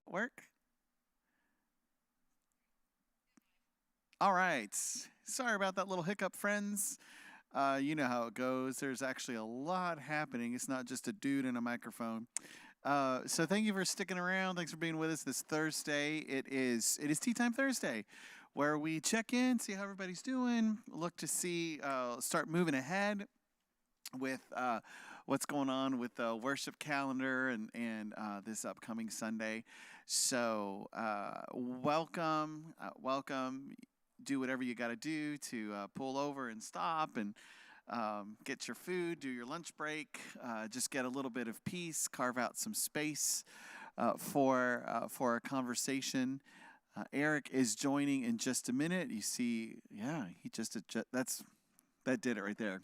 Work? All right. Sorry about that little hiccup, friends. You know how it goes. There's actually a lot happening. It's not just a dude and a microphone. So thank you for sticking around. Thanks for being with us this Thursday. It is Tea Time Thursday, where we check in, see how everybody's doing, look to see, start moving ahead with what's going on with the worship calendar and this upcoming Sunday. So welcome. Do whatever you got to do to pull over and stop and get your food, do your lunch break, just get a little bit of peace, carve out some space for a conversation. Eric is joining in just a minute. You see, yeah, he just that did it right there.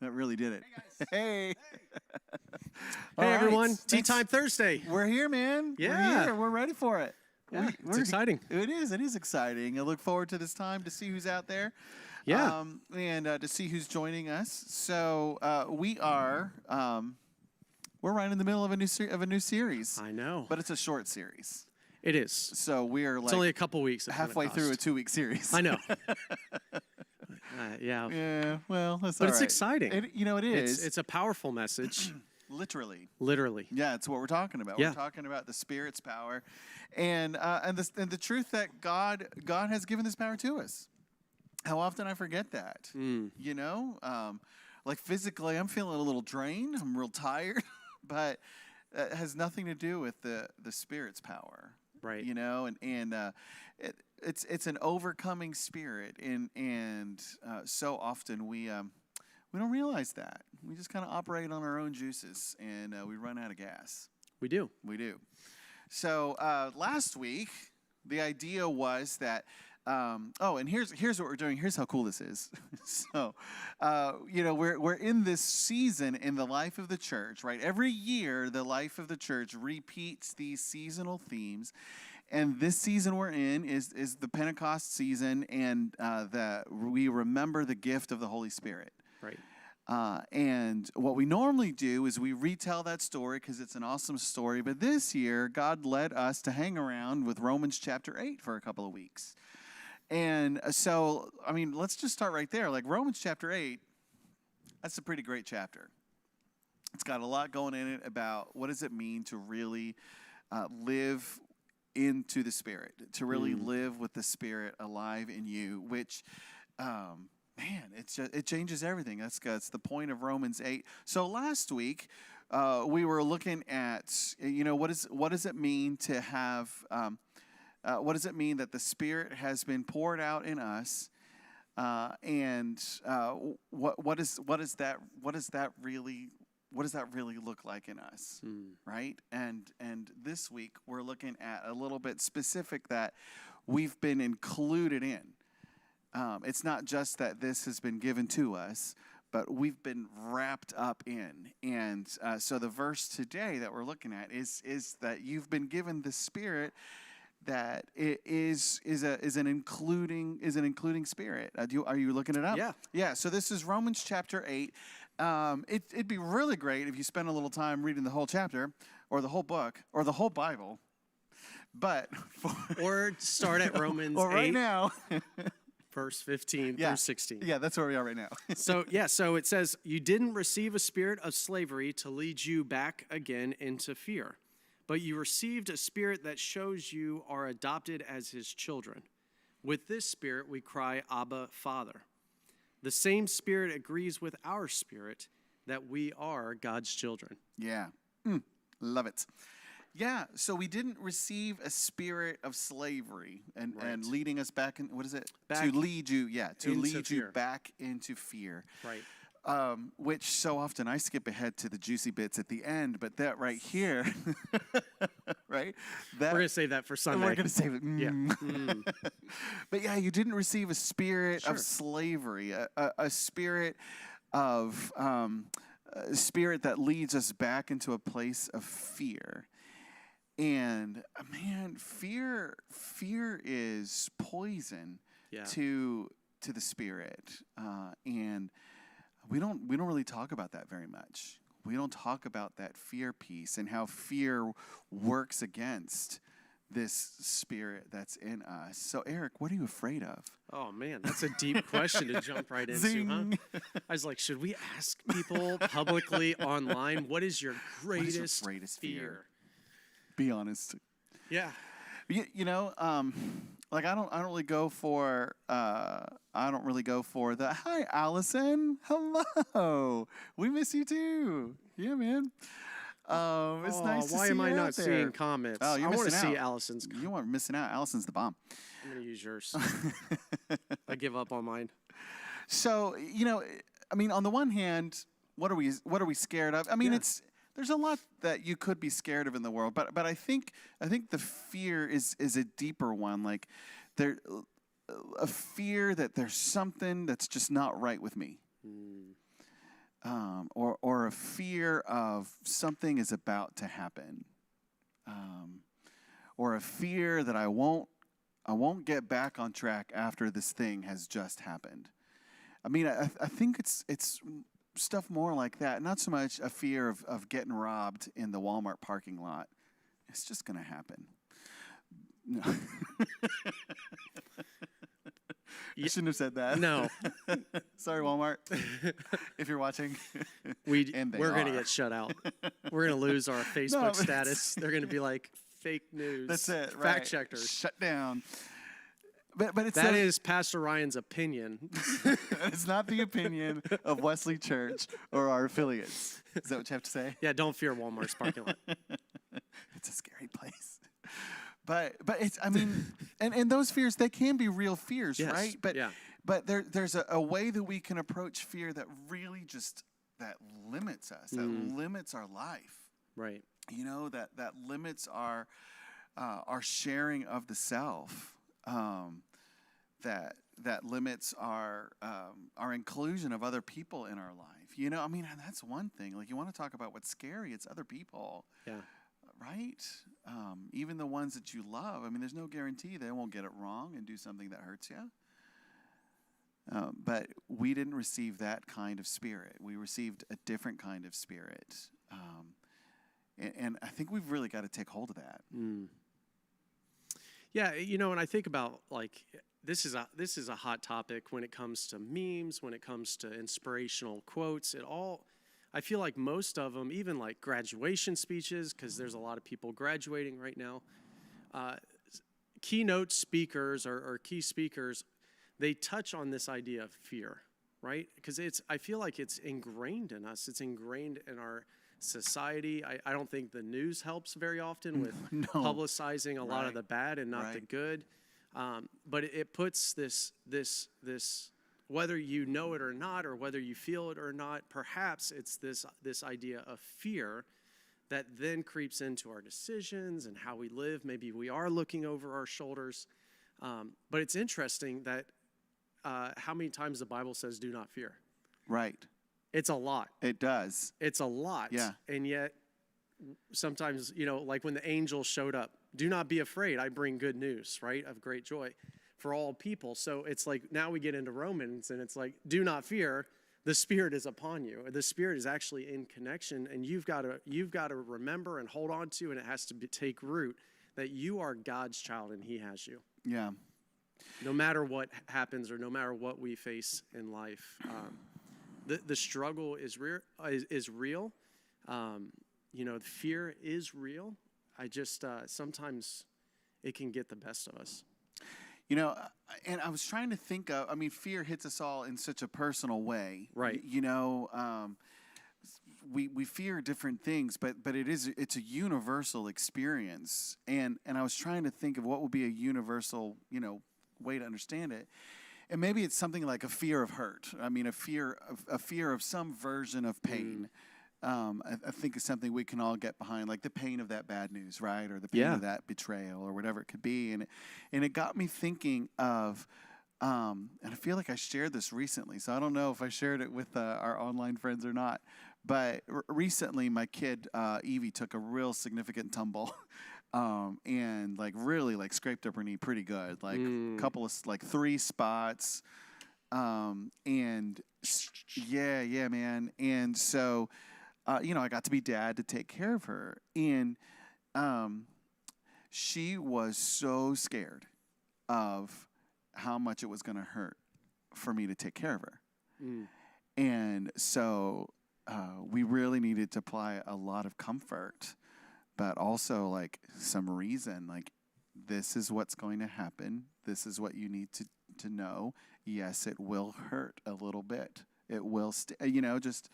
That really did it. Hey, guys. Hey, Hey everyone. Tea Time Thursday. We're here, man. Yeah. We're here. We're ready for it. Yeah, it's exciting. It is exciting. I look forward to this time to see who's out there. Yeah. And to see who's joining us. So we're right in the middle of a new series. I know. But it's a short series. It is. So we are it's only a couple weeks. halfway through a 2-week series. I know. Yeah. Yeah. Well, that's but all it's right. exciting. It is. It's a powerful message. Literally. Yeah, it's what we're talking about. Yeah. We're talking about the Spirit's power, and the truth that God has given this power to us. How often I forget that. You know, like physically, I'm feeling a little drained. I'm real tired, but it has nothing to do with the Spirit's power. Right. You know, and it's an overcoming spirit, and so often we don't realize that. We just kind of operate on our own juices, and we run out of gas. We do. So last week, the idea was that, and here's what we're doing. Here's how cool this is. So, we're in this season in the life of the church, right? Every year, the life of the church repeats these seasonal themes. And this season we're in is the Pentecost season, and we remember the gift of the Holy Spirit. Right. And what we normally do is we retell that story because it's an awesome story. But this year, God led us to hang around with Romans chapter 8 for a couple of weeks. And so, I mean, let's just start right there. Like Romans chapter 8, that's a pretty great chapter. It's got a lot going in it about what does it mean to really live into the Spirit, to really live with the Spirit alive in you, which... man, it changes everything. That's the point of Romans 8. So last week, we were looking at, what does it mean to have, what does it mean that the Spirit has been poured out in us, and what does that really look like in us, right? And this week we're looking at a little bit specific that we've been included in. It's not just that this has been given to us, but we've been wrapped up in. And so the verse today that we're looking at is that you've been given the Spirit that it is an including Spirit. Are you looking it up? Yeah. Yeah. So this is Romans chapter 8. It'd be really great if you spend a little time reading the whole chapter, or the whole book, or the whole Bible. But or start at Romans 8. Right now. Verse 15 through 16. Yeah, that's where we are right now. So it says, you didn't receive a spirit of slavery to lead you back again into fear, but you received a spirit that shows you are adopted as his children. With this spirit, we cry, Abba, Father. The same spirit agrees with our spirit that we are God's children. Yeah. Love it. Yeah, so we didn't receive a spirit of slavery and leading us back in, what is it? To lead you back into fear. Right. Which so often I skip ahead to the juicy bits at the end, but that right here, right? We're going to save that for Sunday. We're going to save it. Yeah. But yeah, you didn't receive a spirit of slavery, a spirit of, a spirit that leads us back into a place of fear. And man, fear is poison to the Spirit, and we don't really talk about that very much. We don't talk about that fear piece and how fear works against this spirit that's in us. So, Eric, what are you afraid of? Oh, man, that's a deep question to jump right into, Zing. huh? I was like, should we ask people publicly online, what is your greatest, fear? Be honest. Yeah. You know, like I don't really go for the hi Allison, hello, we miss you too. Yeah, man. It's nice to why see am I you not out there. seeing comments? Oh, you're I want to missing see out. Allison's. You are missing out. Allison's the bomb. I'm gonna use yours. I give up on mine. So, you know, I mean, on the one hand, what are we scared of? I mean, Yeah. there's a lot that you could be scared of in the world, but I think the fear is a deeper one. Like a fear that there's something that's just not right with me. Or a fear of something is about to happen. Or a fear that I won't get back on track after this thing has just happened. I mean, I think it's stuff more like that. Not so much a fear of getting robbed in the Walmart parking lot. It's just going to happen. No. I shouldn't have said that. No. Sorry, Walmart. If you're watching. We're are. going to get shut out. We're going to lose our Facebook status. They're going to be like, fake news. That's it. Fact Right. checkers. Shut down. But it's That is Pastor Ryan's opinion. it's not the opinion of Wesley Church or our affiliates. Is that what you have to say? Yeah, don't fear Walmart's parking lot. It's a scary place. But it's, I mean, and those fears, they can be real fears, Yes, right? But yeah. but there's a way that we can approach fear that really just that limits us, that limits our life. Right. You know, that limits our sharing of the self. That limits our inclusion of other people in our life. You know, I mean, that's one thing. Like, you want to talk about what's scary, it's other people. Yeah. Right? Even the ones that you love. I mean, there's no guarantee they won't get it wrong and do something that hurts you. But we didn't receive that kind of spirit. We received a different kind of spirit. And I think we've really got to take hold of that. Yeah, you know, and I think about, like, this is a hot topic when it comes to memes, when it comes to inspirational quotes. I feel like most of them, even like graduation speeches, because there's a lot of people graduating right now, keynote speakers or key speakers, they touch on this idea of fear, right? Because I feel like it's ingrained in us. It's ingrained in our society. I don't think the news helps very often with publicizing a lot of the bad and not the good. But it puts this, whether you know it or not, or whether you feel it or not, perhaps it's this idea of fear that then creeps into our decisions and how we live. Maybe we are looking over our shoulders. But it's interesting that how many times the Bible says, do not fear. Right. It's a lot. It does. It's a lot. Yeah. And yet, sometimes, you know, like when the angel showed up, do not be afraid. I bring good news, right, of great joy for all people. So it's like now we get into Romans and it's like, do not fear. The Spirit is upon you. The Spirit is actually in connection, and you've got to remember and hold on to, and it has to take root that you are God's child and He has you. Yeah. No matter what happens or no matter what we face in life. The struggle is real. You know, fear is real. I just, sometimes it can get the best of us. You know, and I was trying to think of, I mean, fear hits us all in such a personal way. Right. You know, we fear different things, but it's a universal experience. And I was trying to think of what would be a universal, you know, way to understand it. And maybe it's something like a fear of hurt. I mean, a fear of some version of pain. I think it's something we can all get behind, like the pain of that bad news, right? Or the pain of that betrayal or whatever it could be. And it got me thinking of, and I feel like I shared this recently, so I don't know if I shared it with our online friends or not. But recently, my kid, Evie, took a real significant tumble. And really scraped up her knee pretty good, couple of 3 spots, and yeah, man. And so, you know, I got to be dad to take care of her, and she was so scared of how much it was going to hurt for me to take care of her. And so we really needed to apply a lot of comfort, but also like some reason, like this is what's going to happen. This is what you need to know. Yes, it will hurt a little bit. It will, just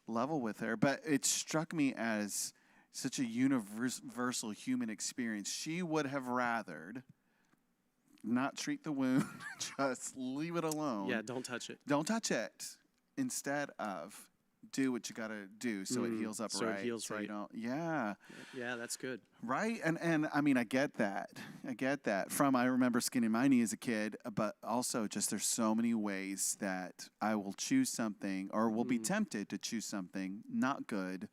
level with her. But it struck me as such a universal human experience. She would have rathered not treat the wound, just leave it alone. Yeah, don't touch it. Don't touch it. Instead of do what you got to do so it heals up so right. It heals right. You don't, yeah, that's good. Right? And I mean, I get that. I remember skinning my knee as a kid, but also just there's so many ways that I will choose something or will be tempted to choose something not good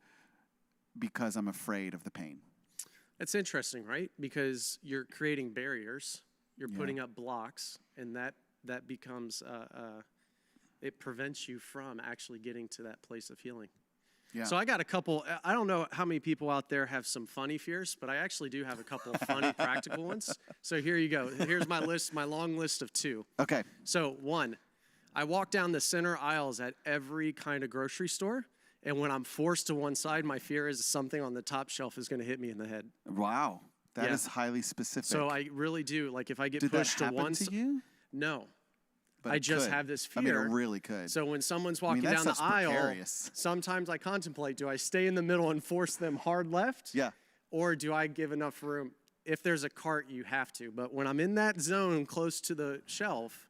because I'm afraid of the pain. It's interesting, right? Because you're creating barriers, you're putting up blocks, and that becomes, it prevents you from actually getting to that place of healing. Yeah. So I got a couple, I don't know how many people out there have some funny fears, but I actually do have a couple of funny practical ones. So here you go. Here's my list, my long list of 2. Okay. So 1, I walk down the center aisles at every kind of grocery store. And when I'm forced to one side, my fear is something on the top shelf is going to hit me in the head. Wow. That is highly specific. So I really do. Like if I get pushed to one side. Did that happen to you? No. But I just have this fear. I mean, it really could. So when someone's walking down the aisle, precarious. Sometimes I contemplate, do I stay in the middle and force them hard left? Yeah. Or do I give enough room? If there's a cart, you have to. But when I'm in that zone close to the shelf,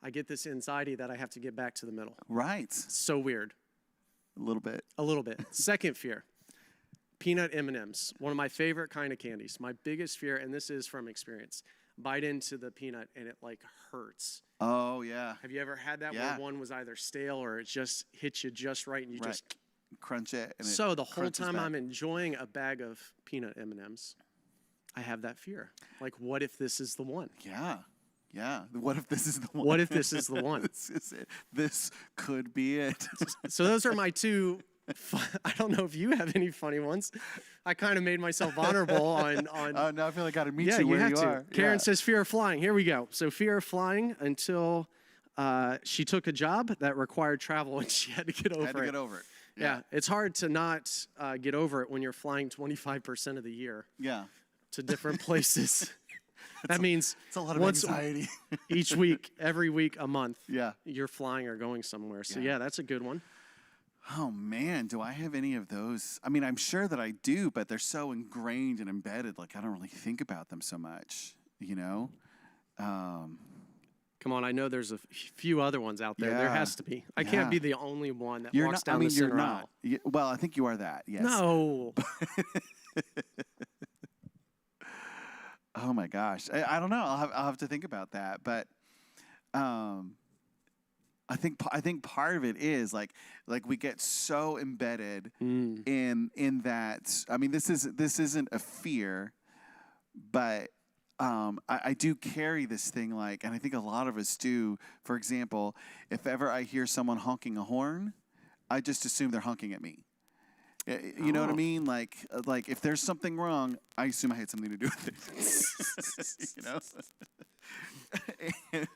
I get this anxiety that I have to get back to the middle. Right. So weird. A little bit. A little bit. Second fear, peanut M&Ms, one of my favorite kind of candies. My biggest fear, and this is from experience, bite into the peanut and it like hurts. Oh, yeah. Have you ever had that where one was either stale or it just hits you just right and you just crunch it? And so the whole time I'm enjoying a bag of peanut M&Ms, I have that fear. Like, what if this is the one? Yeah. Yeah. What if this is the one? What if this is the one? This is it. This could be it. So those are my 2. I don't know if you have any funny ones. I kind of made myself vulnerable on. Oh, now I feel like I got to meet you where you are. Karen says fear of flying. Here we go. So fear of flying until she took a job that required travel and she had to get over it. Yeah. It's hard to not get over it when you're flying 25% of the year. Yeah. To different places. That means it's a lot of anxiety. Each week, every week, a month. Yeah. You're flying or going somewhere. So yeah, that's a good one. Oh man, do I have any of those? I mean, I'm sure that I do, but they're so ingrained and embedded. Like I don't really think about them so much. You know. Come on, I know there's a few other ones out there. Yeah. There has to be. I can't be the only one that walks down the you're center not. aisle. Well, I think you are that. Yes. No. Oh my gosh, I don't know. I'll have to think about that. But I think part of it is like we get so embedded in that. I mean, this isn't a fear, but I do carry this thing like, and I think a lot of us do. For example, if ever I hear someone honking a horn, I just assume they're honking at me. You know what I mean? Like if there's something wrong, I assume I had something to do with it. You know? And,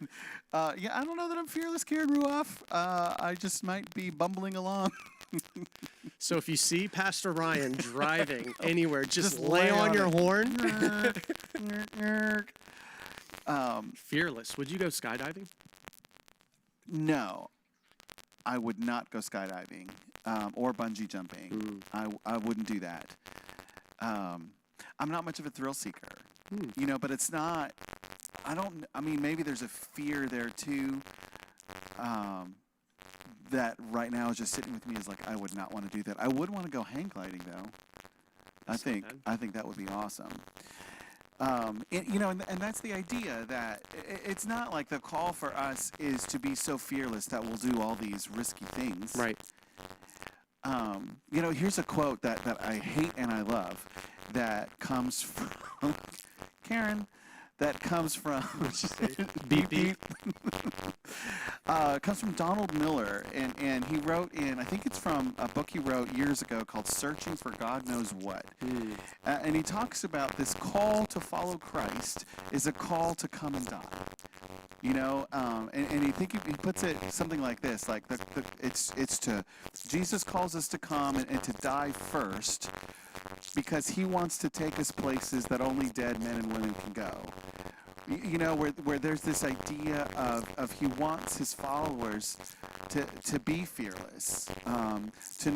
I don't know that I'm fearless, Karen Ruoff. I just might be bumbling along. So if you see Pastor Ryan driving anywhere, just lay on your horn. Fearless. Would you go skydiving? No, I would not go skydiving. Or bungee jumping. I wouldn't do that. I'm not much of a thrill seeker, you know, but it's not, I mean, maybe there's a fear there too, that right now is just sitting with me is like, I would not want to do that. I would want to go hang gliding though. I think that would be awesome. You know, and that's the idea that it's not like the call for us is to be so fearless that we'll do all these risky things. Right. You know, here's a quote that I hate and I love that comes from Karen. that comes from Beep, beep. comes from Donald Miller, and he wrote I think it's from a book he wrote years ago called Searching for God Knows What. And he talks about this call to follow Christ is a call to come and die. You know, and he puts it something like this, like it's to, Jesus calls us to come and to die first because he wants to take us places that only dead men and women can go. You know, where there's this idea of he wants his followers to be fearless, to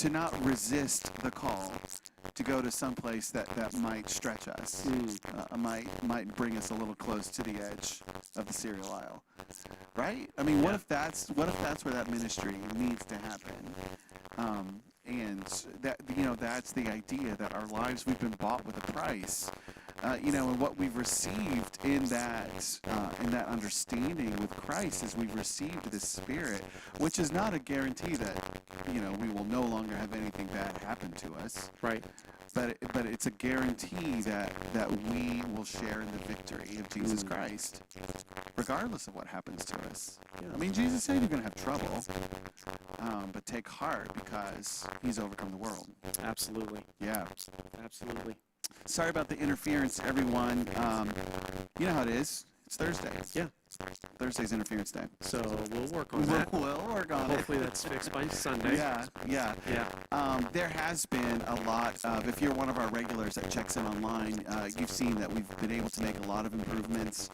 not resist the call, to go to some place that might stretch us, might bring us a little close to the edge of the cereal aisle, right? I mean, what if that's where that ministry needs to happen? And that, you know, that's the idea that our lives, we've been bought with a price. You know, and what we've received in that understanding with Christ is we've received this Spirit, which is not a guarantee that, you know, we will no longer have anything bad happen to us. Right. But it's a guarantee that we will share in the victory of Jesus Christ, regardless of what happens to us. I mean, Jesus said you're going to have trouble, but take heart because he's overcome the world. Absolutely. Yeah. Absolutely. Sorry about the interference, everyone. You know how it is. It's Thursday. Yeah. Thursday's interference day. So we'll work on that. We'll work on it. Hopefully that's fixed by Sunday. Yeah. There has been a lot of, if you're one of our regulars that checks in online, you've seen that we've been able to make a lot of improvements.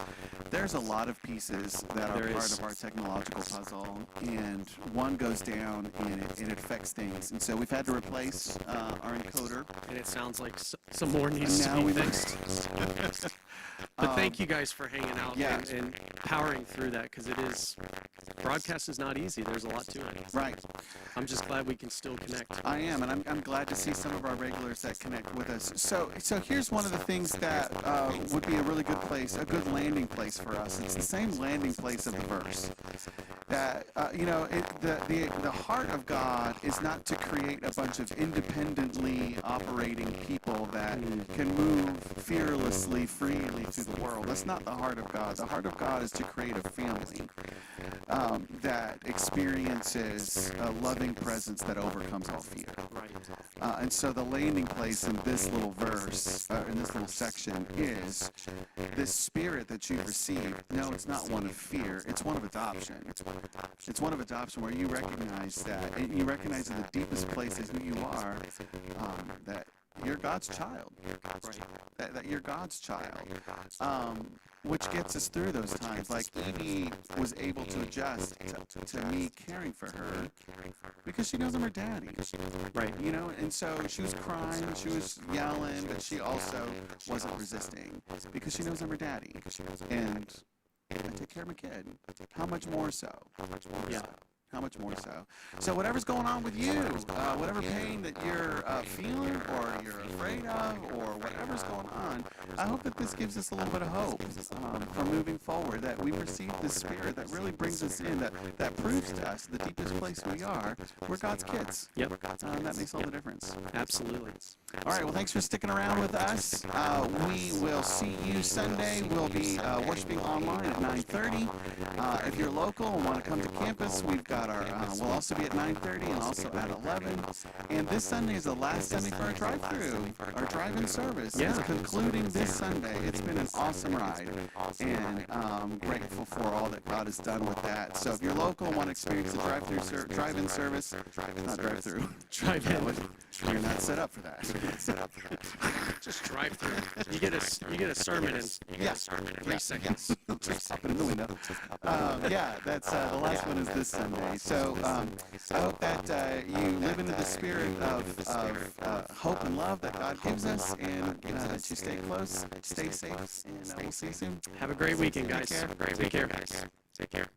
There's a lot of pieces that are part of our technological puzzle, and one goes down and it affects things. And so we've had to replace our encoder. And it sounds like some more needs to be fixed. But thank you guys for hanging out and powering through that, because broadcast is not easy. There's a lot to it. Right. I'm just glad we can still connect. I am, and I'm glad to see some of our regulars that connect with us. So here's one of the things that would be a really good place, a good landing place for us. It's the same landing place of the verse. That you know, the heart of God is not to create a bunch of independently operating people that can move fearlessly, freely through the world. That's not the heart of God. The heart of God is to create a family that experiences a loving presence that overcomes all fear. And so the landing place in this little verse, in this little section, is this Spirit that you've received. No, it's not one of fear. It's one of adoption. It's one of adoption where you recognize that, and you recognize in the deepest places who you are, that you're God's child. That you're God's child. Which gets us through those times. Like Evie was able to adjust to me caring for her because she knows I'm her daddy. Right. You know, and so she was crying, she was yelling, but she also wasn't resisting because she knows I'm her daddy. And I take care of my kid. How much more so? Yeah. How much more so? So whatever's going on with you, whatever pain that you're feeling or you're afraid of or whatever's going on, I hope that this gives us a little bit of hope for moving forward, that we receive this Spirit that really brings us in, that proves to us the deepest place we are. We're God's kids. Yep. That makes all the difference. Absolutely. All right, well, thanks for sticking around with us. We will see you Sunday. We'll be worshiping online at 9:30. If you're local and want to come to campus, we've got we'll also be at 9:30 and also at 11. And this Sunday is the last Sunday for our drive-through, our drive-in service. Yeah. It's concluding this Sunday. It's been an awesome ride, and I'm grateful for all that God has done with that. So if you're local and want to experience the drive-in service, not drive-through, drive-in. You're not set up for that. Just drive through. You get a sermon in 3 seconds. Just pop it in the window. That's the last one is this Sunday. So I hope that you live into the spirit of hope and love that God gives us, and that you stay close, stay safe, and we'll see you soon. Have a great weekend, guys. Take care. Take care.